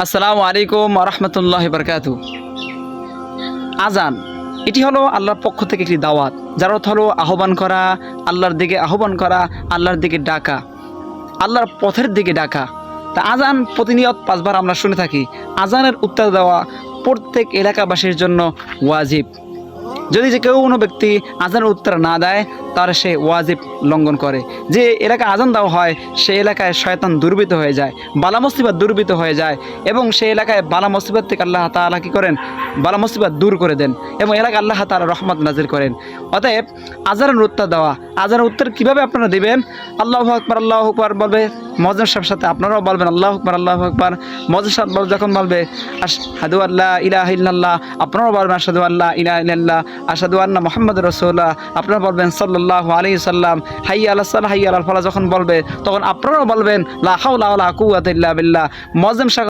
আসসালামু আলাইকুম ওয়া রাহমাতুল্লাহি ওয়া বারাকাতুহু। আজান এটি হলো আল্লাহর পক্ষ থেকে একটি দাওয়াত, যার অর্থ হলো আহ্বান করা, আল্লাহর দিকে আহ্বান করা, আল্লাহর দিকে ডাকা, আল্লাহর পথের দিকে ডাকা। তা আজান প্রতিনিয়ত 5 বার আমরা শুনে থাকি। আজানের উত্তর দেওয়া প্রত্যেক এলাকাবাসীর জন্য ওয়াজিব। যদি যে কেউ কোনো ব্যক্তি আজানের উত্তর না দেয়, তাহলে সে ওয়াজিব লঙ্ঘন করে। যে এলাকায় আজান দেওয়া হয়, সে এলাকায় শয়তান দুর্বৃত্ত হয়ে যায়, বালা মুসিবত দুর্বৃত্ত হয়ে যায়, এবং সেই এলাকায় বালা মুসিবত থেকে আল্লাহ তাআলা কী করেন? বালা মুসিবত দূর করে দেন, এবং এলাকায় আল্লাহ তাআলা রহমত নাজিল করেন। অতএব আজানের উত্তর দেওয়া, আজানের উত্তর কীভাবে আপনারা দেবেন? আল্লাহু আকবার, আল্লাহু আকবার বলবে মুয়াজ্জিন সাহেবের সাথে, আপনারাও বলবেন আল্লাহু আকবার, আল্লাহু আকবার। মুয়াজ্জিন সাহেব যখন বলবে আশহাদু আল্লা ইলাহা ইল্লাল্লাহ, আপনারাও বলবেন আশহাদু আল্লা ইলাহা ইল্লাল্লাহ, আশহাদু আন্না মুহাম্মাদুর রাসূলুল্লাহ, আপনারা বলবেন সাল্লাল্লাহু আলাইহি সাল্লাম। হাইয়া আলাস সালাহ, হাইয়া আলাল ফালাহ যখন বলবে, তখন আপনারাও বলবেন লা হাওলা ওয়ালা কুওয়াতা ইল্লা বিল্লাহ। মুয়াজ্জিন